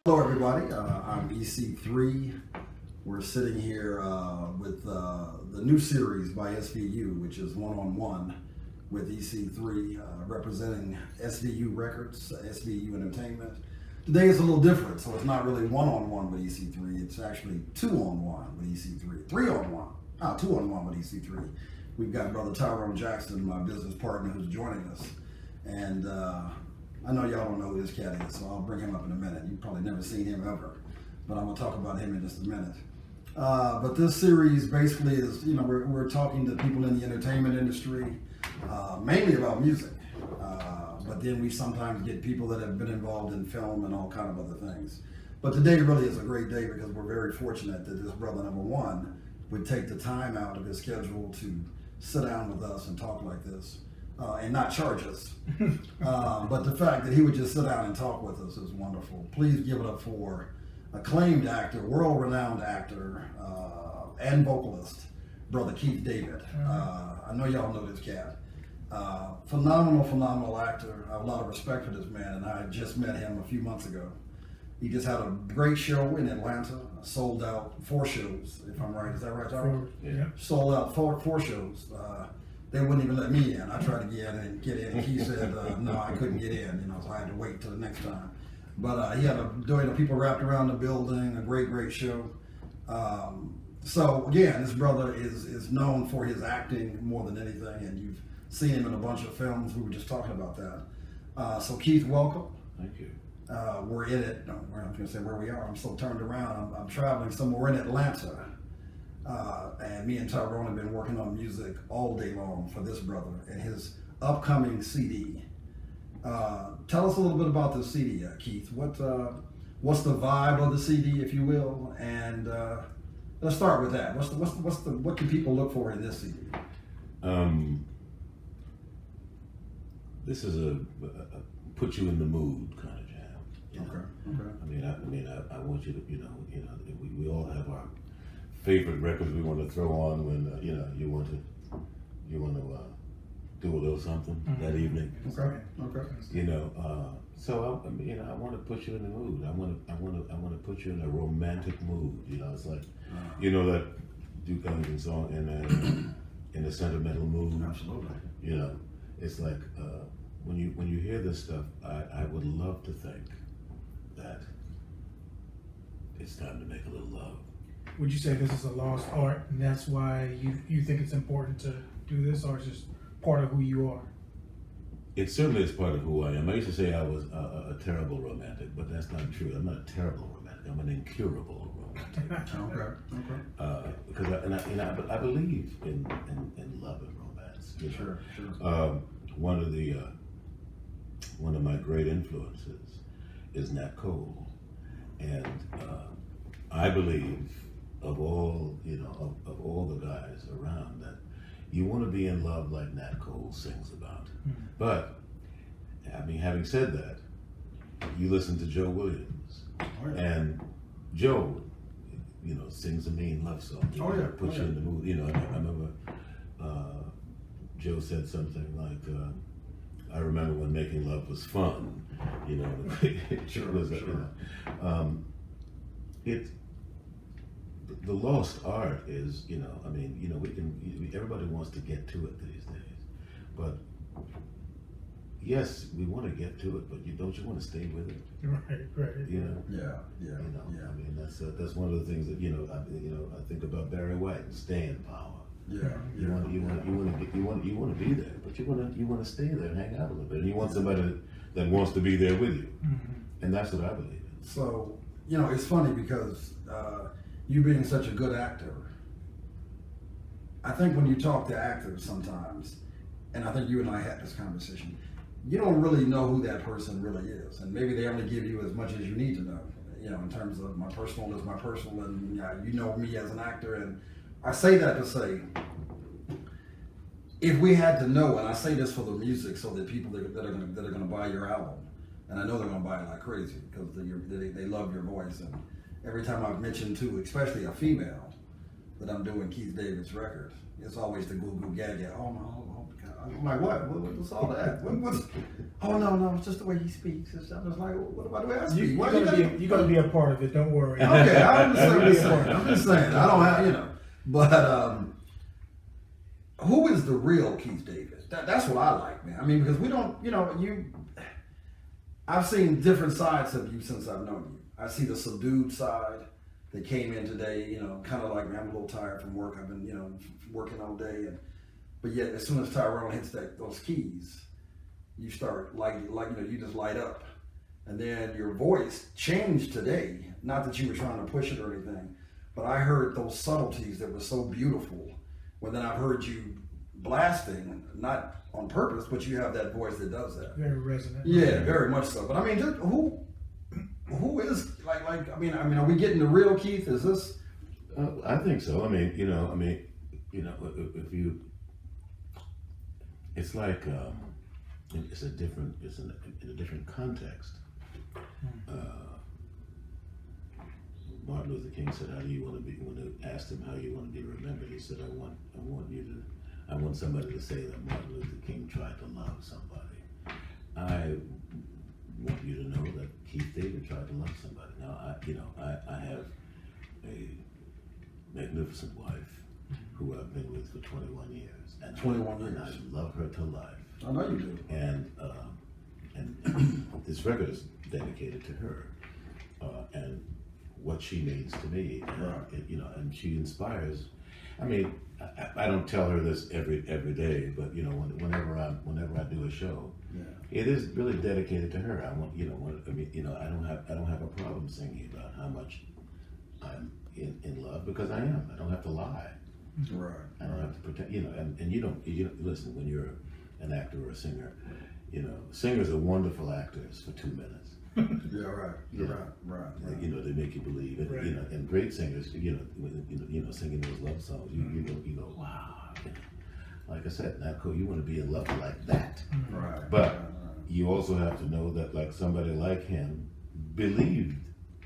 Hello everybody, I'm EC3. We're sitting here with the new series by SVU, which is one-on-one with EC3, representing SVU Records, SVU Entertainment. Today is a little different, so it's not really one-on-one with EC3, it's actually two-on-one with EC3, two-on-one with EC3. We've got brother Tyrone Jackson, my business partner, who's joining us, and I know y'all don't know who this cat is, so I'll bring him up in a minute. You've probably never seen him ever, but I'm gonna talk about him in just a minute. But this series basically is, we're talking to people in the entertainment industry, mainly about music. But then we sometimes get people that have been involved in film and all kind of other things. But today really is a great day because we're very fortunate that this brother, number one, would take the time out of his schedule to sit down with us and talk like this. And not charge us. But the fact that he would just sit down and talk with us is wonderful. Please give it up for acclaimed actor, world-renowned actor, and vocalist, brother Keith David. I know y'all know this cat. Phenomenal actor. I have a lot of respect for this man, and I just met him a few months ago. He just had a great show in Atlanta, sold out 4 shows, if I'm right. Is that right, Tyrone? Yeah. Sold out four shows. They wouldn't even let me in. I tried to get in, and he said, no, I couldn't get in, so I had to wait till the next time. But he had people wrapped around the building, a great show. So again, this brother is known for his acting more than anything, and you've seen him in a bunch of films. We were just talking about that. So Keith, welcome. Thank you. We're in it. No, I'm going to say where we are. I'm so turned around. I'm traveling somewhere. We're in Atlanta. And me and Tyrone have been working on music all day long for this brother and his upcoming CD. Tell us a little bit about the CD, Keith. What's the vibe of the CD, if you will? And let's start with that. What can people look for in this CD? This is a put you in the mood kind of jam. Okay. I want you to, we all have our favorite records we want to throw on when you want to do a little something that evening. Okay. So I want to put you in the mood. I want to put you in a romantic mood. It's like that Duke Ellington song in a sentimental mood. Absolutely. It's like when you hear this stuff, I would love to think that it's time to make a little love. Would you say this is a lost art, and that's why you think it's important to do this, or it's just part of who you are? It certainly is part of who I am. I used to say I was a terrible romantic, but that's not true. I'm not a terrible romantic. I'm an incurable romantic. Okay. Because I believe in love and romance. Sure. One of my great influences is Nat Cole, and I believe of all the guys around that you want to be in love like Nat Cole sings about. But having said that, you listen to Joe Williams, and Joe, sings a mean love song. Puts you in the mood. I remember Joe said something like, "I remember when making love was fun." The lost art is, everybody wants to get to it these days, but yes, we want to get to it, but don't you want to stay with it? Right. That's one of the things that I think about Barry White, staying power. You want to be there, but you want to stay there and hang out a little bit, and you want somebody that wants to be there with you, and that's what I believe in. So it's funny because you being such a good actor, I think when you talk to actors sometimes, and I think you and I had this conversation, you don't really know who that person really is, and maybe they only give you as much as you need to know. In terms of my personal is my personal, and you know me as an actor, and I say that to say, if we had to know, and I say this for the music, so that people that are going to buy your album, and I know they're going to buy it like crazy because they love your voice, and every time I've mentioned to, especially a female, that I'm doing Keith David's record, it's always the goo goo gaga. Oh no, I'm like, what's all that? What's? Oh no, it's just the way he speaks. I'm just like, what about the way I speak? You're gonna be a part of it. Don't worry. Okay, I understand what you're saying. I'm just saying, I don't have, but who is the real Keith David? That's what I like, man. I mean, because we don't, I've seen different sides of you since I've known you. I see the subdued side that came in today, kind of like, man, I'm a little tired from work. I've been, working all day, but yet as soon as Tyrone hits those keys, you start you just light up. And then your voice changed today. Not that you were trying to push it or anything, but I heard those subtleties that were so beautiful. When then I've heard you blasting, not on purpose, but you have that voice that does that. Very resonant. Yeah, very much so. But I mean, just who is I mean, are we getting the real Keith? Is this? I think so. I mean, if you, it's like it's in a different context. Martin Luther King said, "How do you want to be?" When they asked him how you want to be remembered, he said, I want somebody to say that Martin Luther King tried to love somebody. I want you to know that Keith David tried to love somebody. Now, I have a magnificent wife who I've been with for 21 years, and 21 years. And I love her to life. I know you do. And this record is dedicated to her, and what she means to me, and, Right. And she inspires. I mean, I don't tell her this every day, but whenever I do a show, it is really dedicated to her. I don't have a problem singing about how much I'm in love, because I am. I don't have to lie. Right. I don't have to pretend. And you don't listen when you're an actor or a singer. Singers are wonderful actors for 2 minutes. Yeah, right. Right. They make you believe, and Right. And great singers, singing those love songs, you go, wow. Like I said, now, cool, you want to be in love like that. Right. But you also have to know that, like, somebody like him believed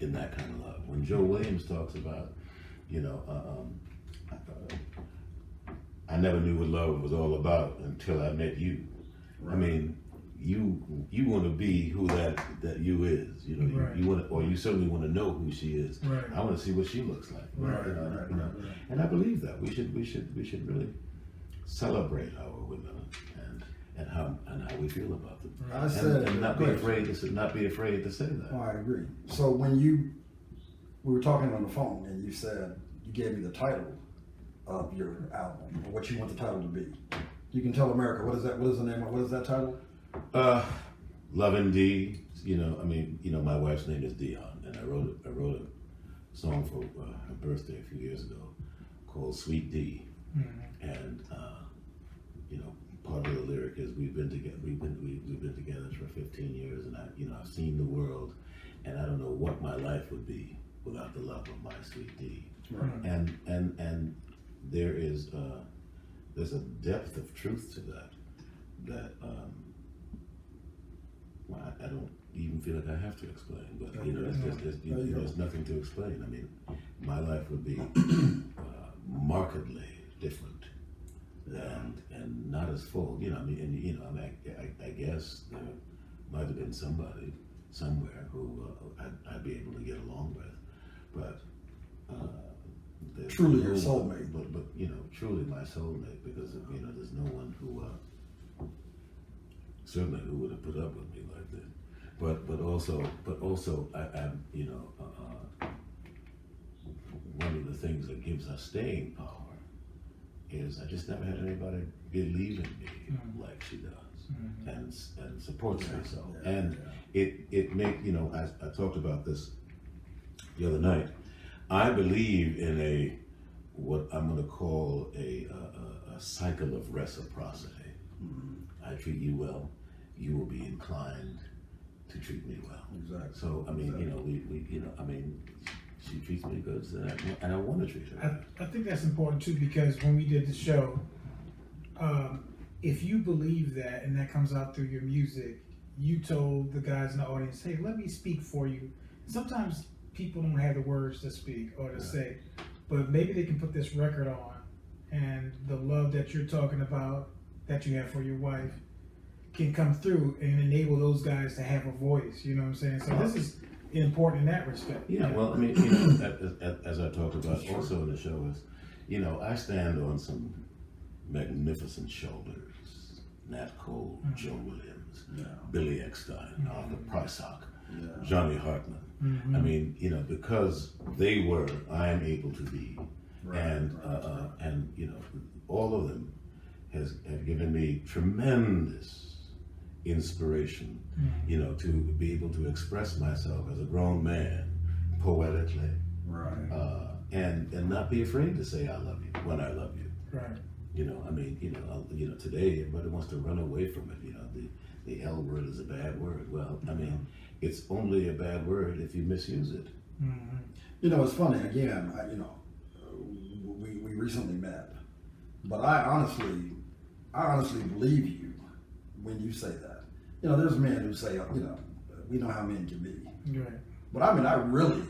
in that kind of love. When Joe Williams talks about, I never knew what love was all about until I met you. Right. I mean, you want to be who that you is. Right. You want to, or you certainly want to know who she is. Right. I want to see what she looks like. Right. And I believe that we should really celebrate our women and how we feel about them. I said, and not be afraid to say that. Oh, I agree. So when we were talking on the phone, and you said you gave me the title of your album, or what you want the title to be. You can tell America, what is that? What is the name of? What is that title? Love and D. My wife's name is Dion, and I wrote a song for her birthday a few years ago called Sweet D. Mm-hmm. And part of the lyric is we've been together for 15 years, and I've seen the world, and I don't know what my life would be without the love of my sweet D. Right. And there's a depth of truth to that I don't even feel like I have to explain, but there's nothing to explain. I mean, my life would be markedly different and not as full. I guess there might have been somebody somewhere who I'd be able to get along with, but Truly your soulmate. But truly my soulmate, because there's no one who certainly who would have put up with me like this. But also I one of the things that gives us staying power is I just never had anybody believe in me like she does, and supports me so. It make I talked about this the other night. I believe in what I'm going to call a cycle of reciprocity. I treat you well, you will be inclined to treat me well. Exactly. So she treats me good, and I want to treat her. I think that's important too, because when we did the show, if you believe that and that comes out through your music, you told the guys in the audience, "Hey, let me speak for you." Sometimes people don't have the words to speak or to say, but maybe they can put this record on, and the love that you're talking about that you have for your wife can come through and enable those guys to have a voice. You know what I'm saying? So this is important in that respect. Yeah, well, I mean, as I talked about also in the show is, I stand on some magnificent shoulders. Nat Cole, Joe Williams, Billy Eckstine, Arthur Prysock, Johnny Hartman. I mean, because they were, I am able to be, and all of them have given me tremendous inspiration, to be able to express myself as a grown man poetically, and not be afraid to say I love you when I love you. Right. Today everybody wants to run away from it. The L word is a bad word. Well, I mean, it's only a bad word if you misuse it. It's funny. Again, we recently met, but I honestly believe you when you say that. There's men who say, we know how men can be. Right. But I mean, I really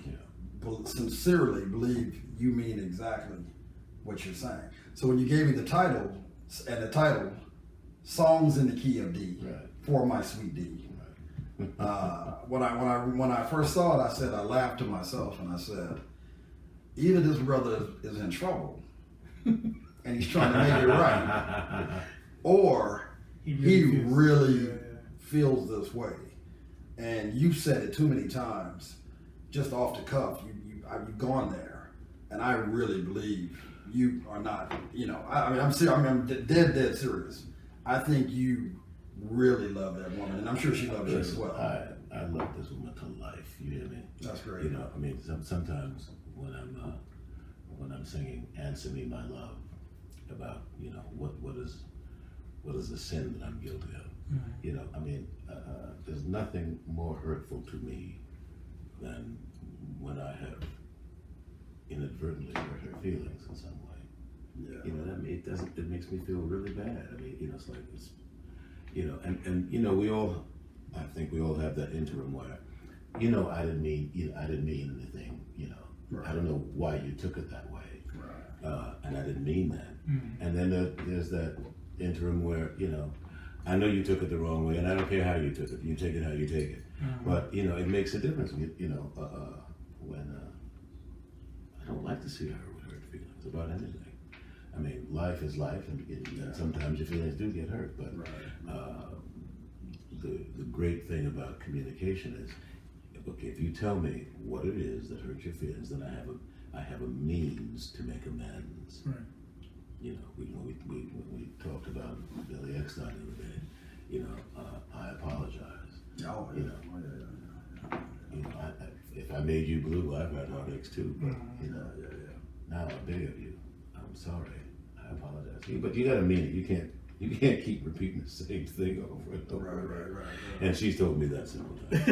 sincerely believe you mean exactly what you're saying. So when you gave me the title, Songs in the Key of D, for my sweet D. When I first saw it, I laughed to myself and I said, either this brother is in trouble and he's trying to make it right, or he really feels this way. And you said it too many times, just off the cuff. You've gone there, and I really believe you are not. I'm serious. I'm dead serious. I think you really love that woman, and I'm sure she loves you as well. I love this woman to life. You hear me? That's great. Sometimes when I'm singing "Answer Me, My Love," about what is the sin that I'm guilty of. There's nothing more hurtful to me than when I have inadvertently hurt her feelings in some way. It makes me feel really bad. It's like I think we all have that interim where, I didn't mean anything. I don't know why you took it that way, and I didn't mean that. And then there's that interim where I know you took it the wrong way, and I don't care how you took it. You take it how you take it. But it makes a difference. When I don't like to see her with hurt feelings about anything. Life is life, and sometimes your feelings do get hurt. But the great thing about communication is, okay, if you tell me what it is that hurt your feelings, then I have a means to make amends. Right. We talked about Billy Eckstine the other day. I apologize. Oh, If I made you blue, I've had heartaches too. But now I beg of you, I'm sorry. I apologize. But you gotta mean it. You can't keep repeating the same thing over and over. Right. And she's told me that several times.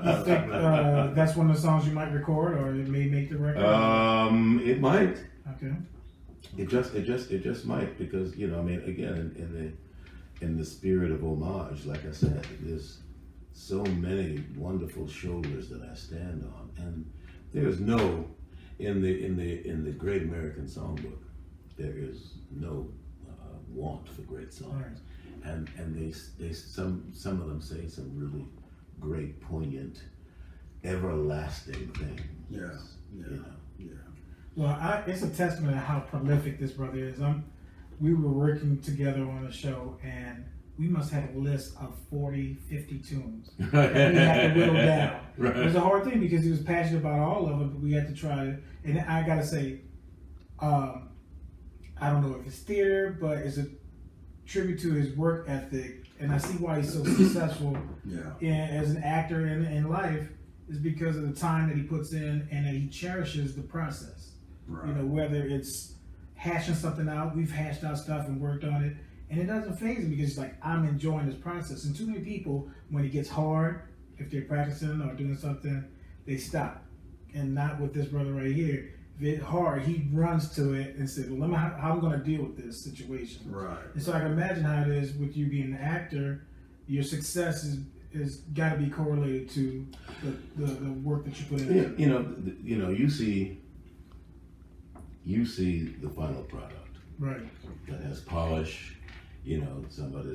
I think that's one of the songs you might record, or it may make the record. It might. Okay. It just might, because again, in the spirit of homage, like I said, there's so many wonderful shoulders that I stand on, and there's no in the Great American Songbook, there is no want for great songs, and they some of them say some really great, poignant, everlasting things. Yeah. Well, it's a testament to how prolific this brother is. We were working together on a show, and we must have a list of 40, 50 tunes that we had to whittle down. It was a hard thing because he was passionate about all of them, but we had to try it. And I gotta say, I don't know if it's theater, but it's a tribute to his work ethic, and I see why he's so successful as an actor in life, is because of the time that he puts in and that he cherishes the process. Whether it's hashing something out, we've hashed out stuff and worked on it, and it doesn't faze him because it's like, I'm enjoying this process. And too many people, when it gets hard, if they're practicing or doing something, they stop. And not with this brother right here. If it's hard, he runs to it and says, well, how I'm going to deal with this situation. Right. And so I can imagine how it is with you being an actor. Your success is got to be correlated to the work that you put in. You see the final product, Right. that has polish. You know, somebody,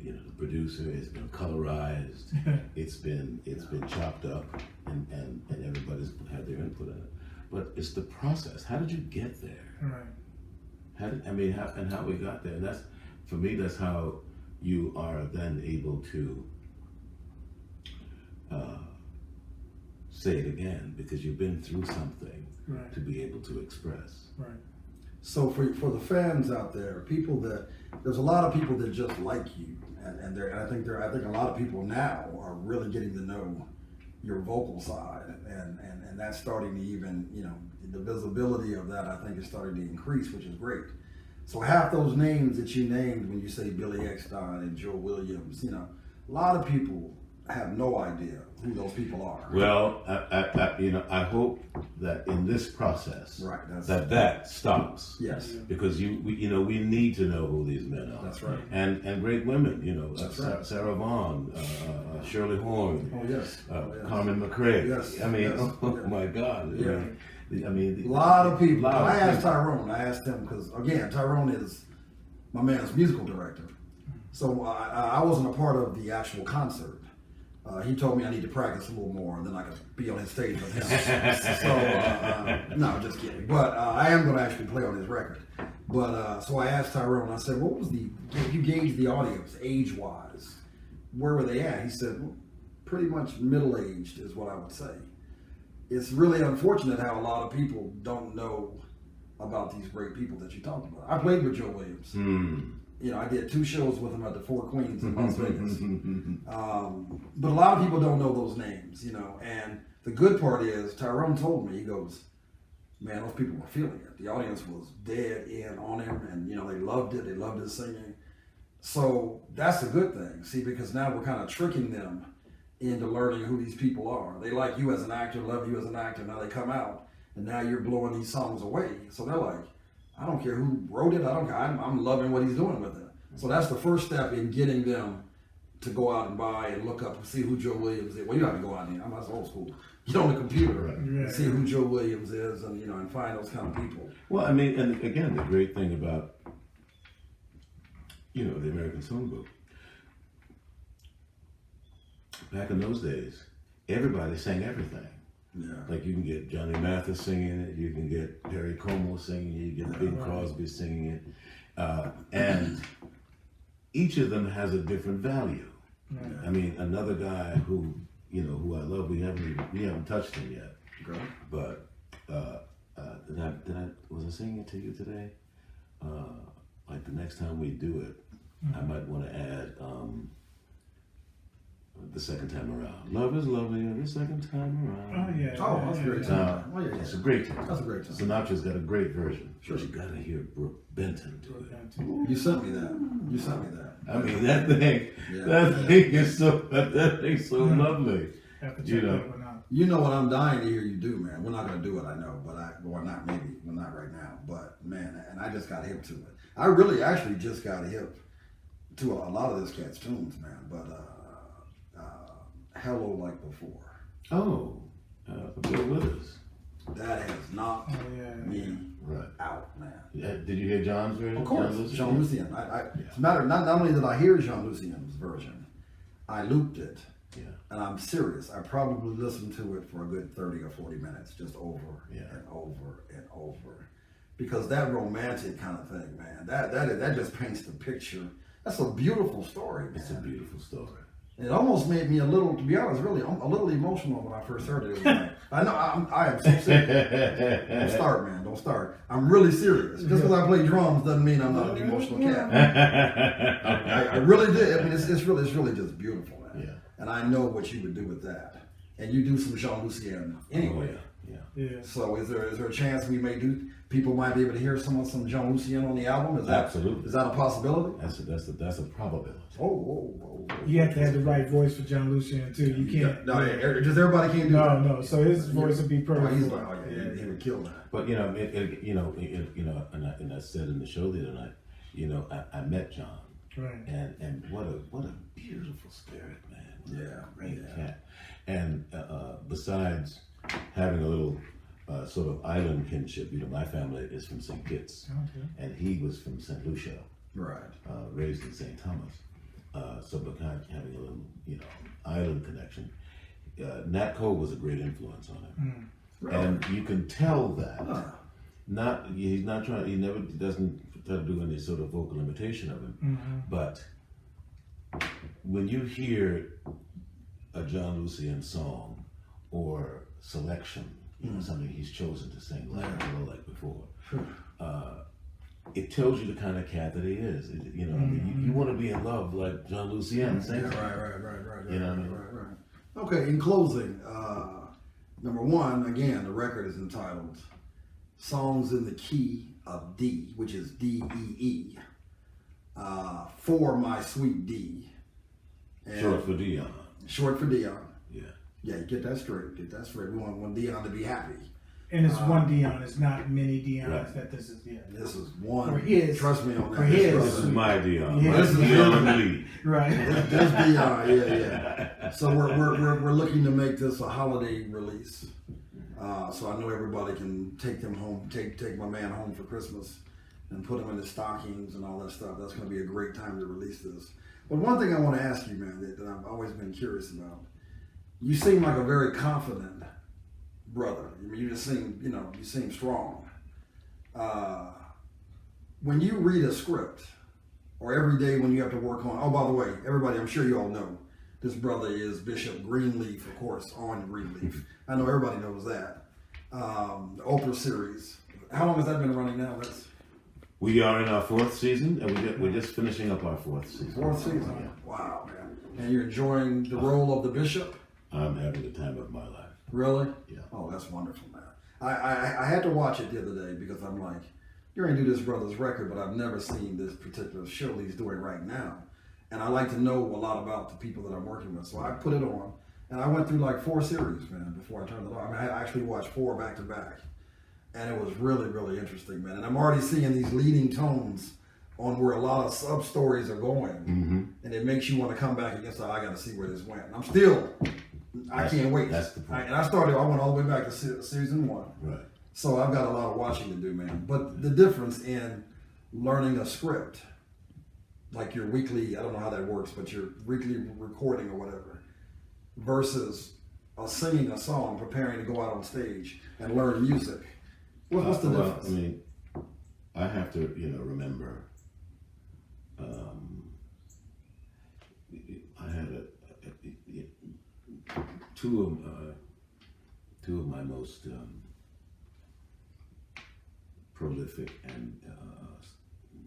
you know, the producer has been colorized. It's been chopped up, and everybody's had their input in it. But it's the process. How did you get there? Right. How we got there? And that's, for me, that's how you are then able to say it again, because you've been through something Right. to be able to express. Right. So for the fans out there, there's a lot of people that just like you, and I think a lot of people now are really getting to know your vocal side, and that's starting to even, you know, the visibility of that, I think, is starting to increase, which is great. So half those names that you named when you say Billy Eckstein and Joe Williams, you know, a lot of people have no idea who those people are. Well, I hope that in this process, Right, that stops. Yes, Because we need to know who these men are. that's right. And great women, you know, That's right. Sarah Vaughan, Shirley Horn, Oh yes. Carmen McRae. Yes, I mean, yes, oh yeah. my God. Yeah. I mean, A lot of people. lot of I asked people. Tyrone. I asked him because, again, Tyrone is my man's musical director. So I wasn't a part of the actual concert. He told me I need to practice a little more, and then I could be on his stage with him. So, no, just kidding. But I am going to actually play on his record. But so I asked Tyrone. I said, "What was you gauged the audience age-wise? Where were they at?" He said, well, "Pretty much middle-aged is what I would say." It's really unfortunate how a lot of people don't know about these great people that you talked about. I played with Joe Williams. You know, I did 2 shows with him at the Four Queens in Las Vegas. But a lot of people don't know those names, you know. And the good part is, Tyrone told me, he goes, man, those people were feeling it. The audience was dead in on him, and, you know, they loved it. They loved his singing. So that's a good thing, see, because now we're kind of tricking them into learning who these people are. They like you as an actor, love you as an actor. Now they come out, and now you're blowing these songs away. So they're like, I don't care who wrote it. I don't care. I'm loving what he's doing with it. So that's the first step in getting them to go out and buy and look up and see who Joe Williams is. Well, you have to go out there. I'm not old school. Get on the computer and see who Joe Williams is, and, you know, and find those kind of people. Well, I mean, and again, the great thing about, you know, the American Songbook, back in those days, everybody sang everything. Yeah. Like you can get Johnny Mathis singing it, you can get Perry Como singing it, you get Bing Crosby singing it, and each of them has a different value. I mean, another guy who, you know, who I love, we haven't touched him yet. Okay. But was I singing it to you today? Like the next time we do it, I might want to add the second time around. Love is lovely every second time around. Oh yeah. Oh, that's a great time. Oh, yeah, It's a great time. That's a great time. Sinatra's got a great version. Sure. But you gotta hear Brooke Benton do it. You sent me that. I mean, that thing, Yeah. that thing is so lovely. Have to check You know. that one out. You know what I'm dying to hear you do, man. We're not gonna do it, I know, but well, not maybe, well, not right now, but man, and I just got hip to it. I really actually just got hip to a lot of this cat's tunes, man. But Hello Like Before. Oh, Bill Withers. That has knocked me Right. out, man. Yeah, did you hear John's version? Of course, Lucien? Jean Lucien. It's a matter, not only did I hear Jean Lucien's version, I looped it. Yeah. And I'm serious. I probably listened to it for a good 30 or 40 minutes, just over Yeah. and over and over. Because that romantic kind of thing, man, that just paints the picture. That's a beautiful story, man. It's a beautiful story. It almost made me a little, to be honest, really, a little emotional when I first heard it. It was like, I am so serious. Don't start, man. Don't start. I'm really serious. Just because I play drums doesn't mean I'm not an emotional cat. I really did. I mean, it's really just beautiful, man. Yeah. And I know what you would do with that. And you do some Jean Lucien anyway. Oh, yeah. Yeah. So is there a chance people might be able to hear some Jean Lucien on the album? Absolutely. Is that a possibility? That's a probability. Oh. You have to have the right voice for John Lucien too. You can't. No, just everybody can't do that. No. So his voice would be perfect. He's like, he would kill that. But you know, and I said in the show the other night, you know, I met John, Right. and what a beautiful spirit, man. What a great cat. And besides having a little sort of island kinship. You know, my family is from St. Kitts, Okay. and he was from St. Lucia, Right. raised in St. Thomas. So, but kind of having a little, you know, island connection. Nat Cole was a great influence on him, Really? and you can tell that. Huh. He's not trying. He never doesn't try to do any sort of vocal imitation of him. But when you hear a John Lucien song or selection, you know, something he's chosen to sing like before, it tells you the kind of cat that he is. You know, I mean, you want to be in love like John Lucien sings. Right. You know what I mean? Right. Okay, in closing, number one, again, the record is entitled Songs in the Key of D, which is D-E-E, for my sweet D. And Short for Dion. Short for Dion. Yeah. Yeah, you get that straight. We want Dion to be happy. And it's one Dion. It's not many Dions Right. that this is. Yeah. This is one. For his. Trust me on that. For his. This is my Dion. Yeah. This is Dion Lee. Right. This Dion, yeah. So we're looking to make this a holiday release. So I know everybody can take them home, take my man home for Christmas, and put him in the stockings and all that stuff. That's going to be a great time to release this. But one thing I want to ask you, man, that I've always been curious about. You seem like a very confident brother. I mean, you seem strong. When you read a script, or every day when you have to work on, oh, by the way, everybody, I'm sure you all know, this brother is Bishop Greenleaf, of course, on Greenleaf. I know everybody knows that. The Oprah series. How long has that been running now? We are in our 4th season, and we're just finishing up our 4th season. 4th season? Yeah. Wow, man. And you're enjoying the role of the bishop? I'm having the time of my life. Really? Yeah. Oh, that's wonderful, man. I had to watch it the other day because I'm like, you're going to do this brother's record, but I've never seen this particular show he's doing right now. And I like to know a lot about the people that I'm working with. So I put it on, and I went through like 4 series, man, before I turned it on. I mean, I actually watched 4 back to back. And it was really, really interesting, man. And I'm already seeing these leading tones on where a lot of sub stories are going. And it makes you want to come back against, I got to see where this went. And I can't wait. That's the point. I went all the way back to season 1. Right. So I've got a lot of watching to do, man. But the difference in learning a script, like your weekly, I don't know how that works, but your weekly recording or whatever, versus singing a song, preparing to go out on stage and learn music. What's the difference? I mean, I have to, remember. I had two of my most prolific and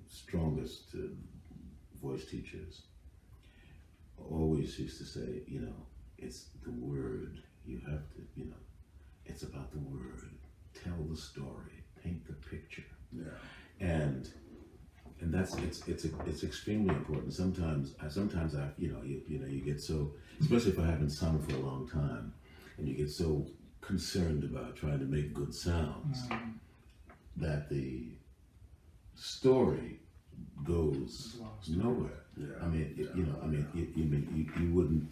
strongest voice teachers always used to say, it's the word. You have to, it's about the word. Tell the story, paint the picture. Yeah. And that's it's extremely important. Sometimes I you get so, especially if I haven't sung for a long time, and you get so concerned about trying to make good sounds that the story goes nowhere. Yeah. I mean, you wouldn't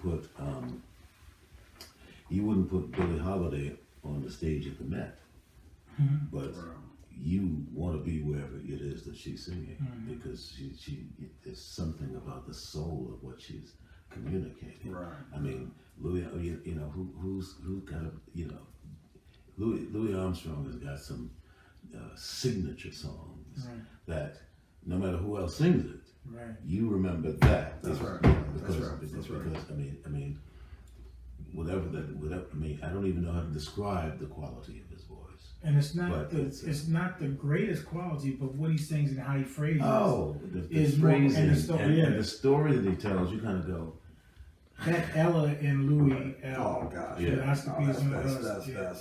put Billie Holiday on the stage at the Met, but you want to be wherever it is that she's singing because she there's something about the soul of what she's communicating. Right. I mean, Louis, who's got Louis Armstrong has got some signature songs that no matter who else sings it, you remember that. That's right. Because I mean, whatever. I mean, I don't even know how to describe the quality of his voice. And it's not the greatest quality, but what he sings and how he phrases. Oh, the phrasing and the story that he tells, you kind of go. That Ella and Louis. Oh gosh. Yeah. That's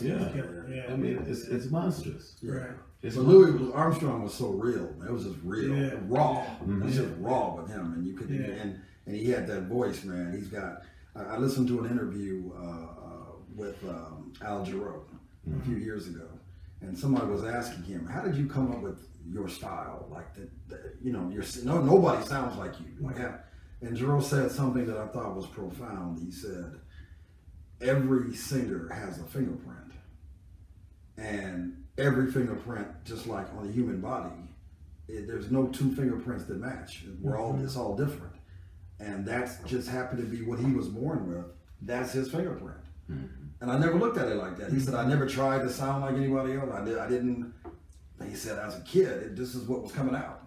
Yeah. I mean, it's monstrous. Yeah. Right. It's But Louis Armstrong was so real. It was just real, raw. Mm-hmm. It was just raw with him, and you could, and he had that voice, man. He's got. I listened to an interview with Al Jarreau a few years ago, and somebody was asking him, "How did you come up with your style? Like nobody sounds like you." Like how? And Jarreau said something that I thought was profound. He said, "Every singer has a fingerprint." and every fingerprint, just like on the human body, there's no two fingerprints that match. It's all different, and that's just happened to be what he was born with. That's his fingerprint. And I never looked at it like that. He said, I never tried to sound like anybody else. I didn't. He said, as a kid, this is what was coming out.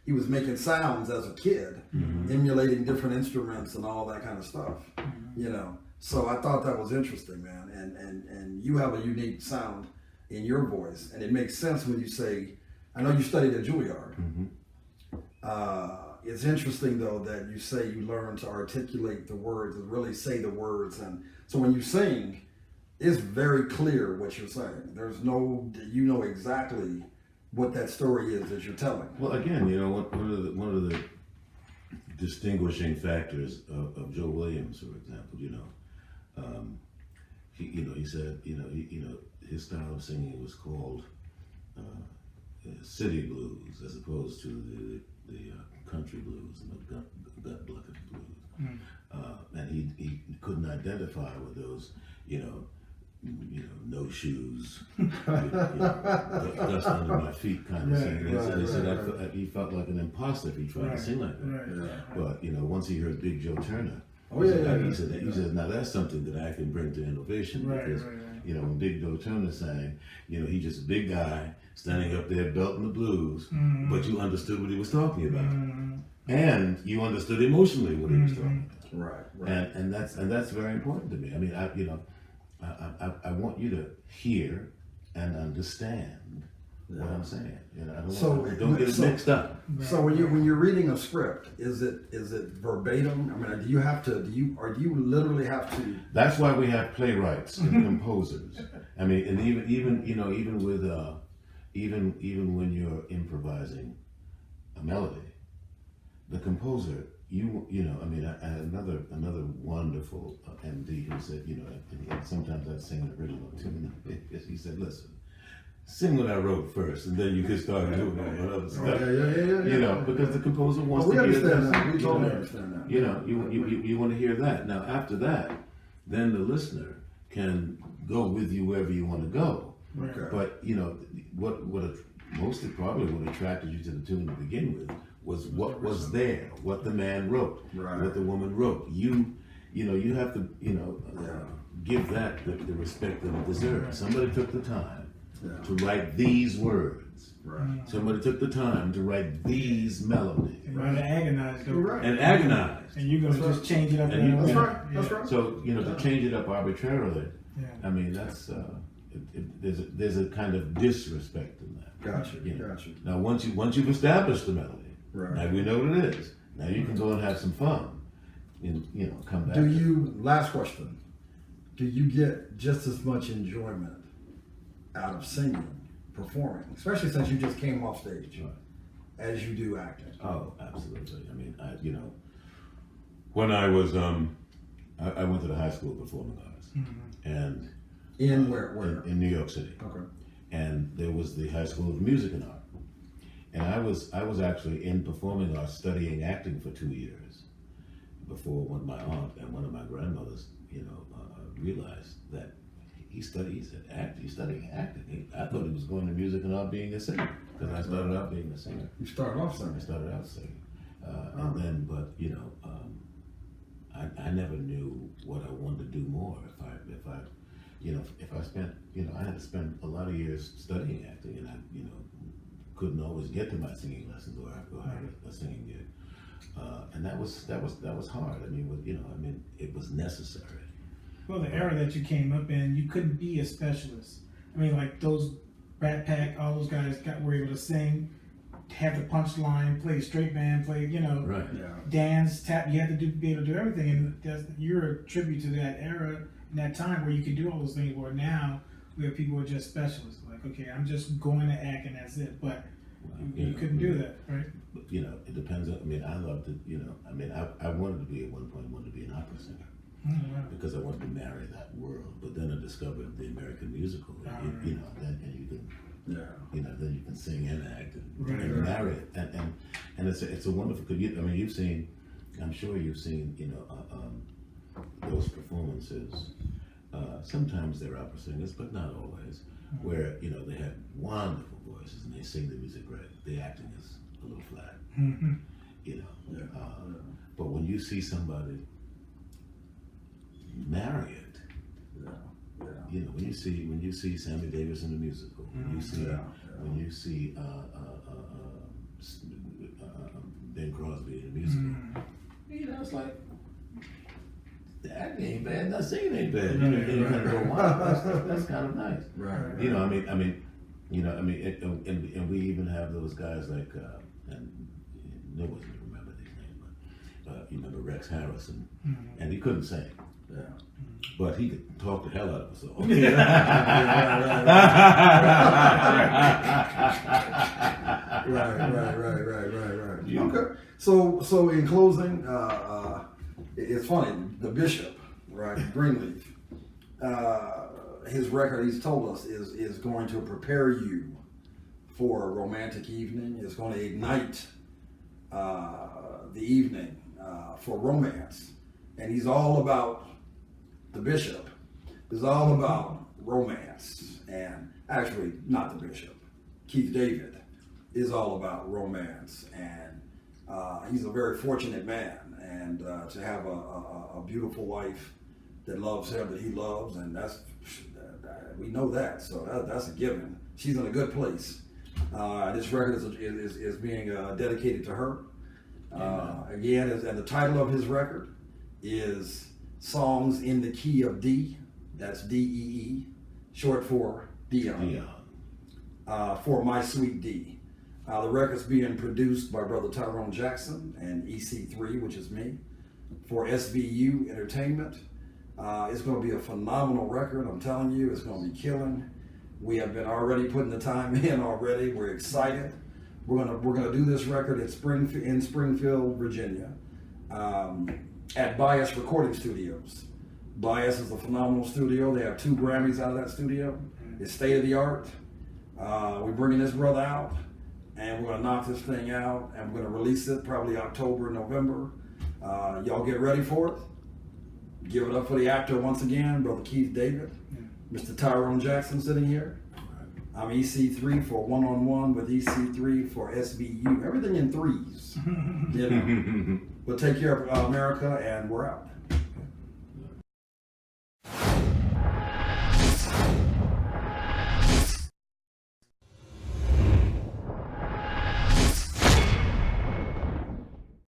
He was making sounds as a kid, emulating different instruments and all that kind of stuff, you know. So I thought that was interesting, man. And you have a unique sound in your voice, and it makes sense when you say, I know you studied at Juilliard. It's interesting though that you say you learn to articulate the words and really say the words, and so when you sing, it's very clear what you're saying. You know exactly what that story is that you're telling. Well, again, you know, one of the distinguishing factors of Joe Williams, for example, you know, he said, his style of singing was called city blues, as opposed to the country blues and the gut bucket blues. And he couldn't identify with those, no shoes, dust under my feet kind of thing. He said he felt like an imposter if he tried to sing like that. But once he heard Big Joe Turner, he said, now that's something that I can bring to innovation, because when Big Joe Turner sang, he just a big guy standing up there belting the blues, but you understood what he was talking about, and you understood emotionally what he was talking about. Right. And that's very important to me. I mean, I want you to hear and understand what I'm saying. Don't get it mixed up. So when you're reading a script, is it verbatim? I mean, do you literally have to? That's why we have playwrights and composers. I mean, and even when you're improvising a melody, the composer, I had another wonderful MD who said, and sometimes I'd sing an original tune. He said, listen, sing what I wrote first, and then you can start doing all that other stuff. Because the composer wants to hear that. We totally understand that. You want to hear that. Now, after that, then the listener can go with you wherever you want to go. Okay. But mostly probably what attracted you to the tune to begin with was what was there, what the man wrote, what the woman wrote. You have to give that the respect that it deserves. Somebody took the time to write these words. Somebody took the time to write these melodies. And agonize, and agonize. And you're gonna just change it up. That's right. So to change it up arbitrarily, I mean that's there's a kind of disrespect in that. Gotcha. Now once you've established the melody, now we know what it is. Now you can go and have some fun, and come back. Last question, do you get just as much enjoyment out of singing, performing, especially since you just came off stage, as you do acting? Oh, absolutely. I mean, when I was, I went to the high school of performing arts, and in where? In New York City. Okay. And there was the High School of Music and Art, and I was actually in performing arts studying acting for 2 years before my aunt and one of my grandmothers, realized that he's studying acting. I thought he was going to music and art being a singer, because I started out being a singer. You started off singing. I started out singing, and then, but I never knew what I wanted to do more. If I spent, I had to spend a lot of years studying acting, and I, couldn't always get to my singing lessons or have a singing gig, and that was hard. I mean, it was necessary. Well, the era that you came up in, you couldn't be a specialist. I mean, like those Rat Pack, all those guys were able to sing, have the punchline, play straight band, play, dance, tap. You had to be able to do everything, and you're a tribute to that era and that time where you could do all those things. Where now we have people who are just specialists. Like, okay, I'm just going to act and that's it. But you couldn't do that, right? But, it depends. I mean, I loved it. I wanted to be at one point wanted to be an opera singer. Because I wanted to marry that world, but then I discovered the American musical. Then you can sing and act and marry it, and it's a wonderful. You've seen, I'm sure you've seen, those performances. Sometimes they're opera singers, but not always. where they have wonderful voices and they sing the music great. The acting is a little flat, but when you see somebody marry it, when you see Sammy Davis in the musical, when you see Ben Crosby in the musical, it's like the acting ain't bad, the singing ain't bad. You kind of go, wow, that's kind of nice. Right. And we even have those guys like, and no one's gonna remember these names, but you remember Rex Harrison, and he couldn't sing. Yeah. But he could talk the hell out of us all. Right. Okay. So in closing, it's funny. The Bishop, right, Greenleaf, his record, he's told us, is going to prepare you for a romantic evening. It's going to ignite the evening for romance, and he's all about. The Bishop is all about romance, and actually not the Bishop. Keith David is all about romance, and he's a very fortunate man, and to have a beautiful wife that loves him, that he loves, and we know that, so that's a given. She's in a good place. This record is being dedicated to her. Again, and the title of his record is Songs in the Key of D. That's D-E-E, short for Dion. For My Sweet D. The record's being produced by Brother Tyrone Jackson and EC3, which is me, for SVU Entertainment. It's going to be a phenomenal record. I'm telling you, it's going to be killing. We have been already putting the time in already. We're excited. We're gonna do this record in Springfield, Virginia. At Bias Recording Studios. Bias is a phenomenal studio. They have 2 Grammys out of that studio. It's state of the art. We're bringing this brother out, and we're gonna knock this thing out, and we're gonna release it probably October, November. Y'all get ready for it. Give it up for the actor once again, Brother Keith David, Mr. Tyrone Jackson sitting here. I'm EC3 for One-on-One with EC3 for SVU. Everything in threes. But take care of America, and we're out.